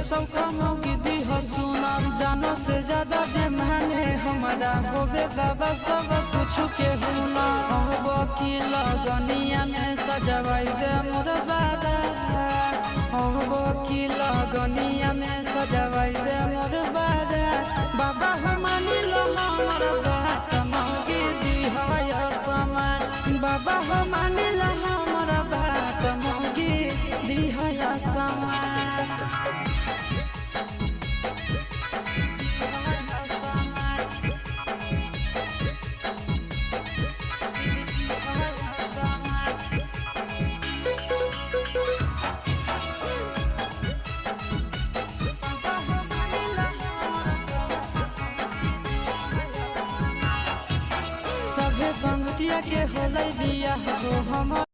सबका मौगी हो सुनाम जानो से ज्यादा जे माने हमारा होबे बाबा सब कुछ के हुना हो की लगनिया में सजवाई दे मोर बादा हो की लगनिया में सजवाई दे मोर बादा बाबा हमानी लो हमर बात मौगी दी है समान बाबा हमानी लो हमर बात मौगी दी है समान। संगतिया के होलै बिया हो हमर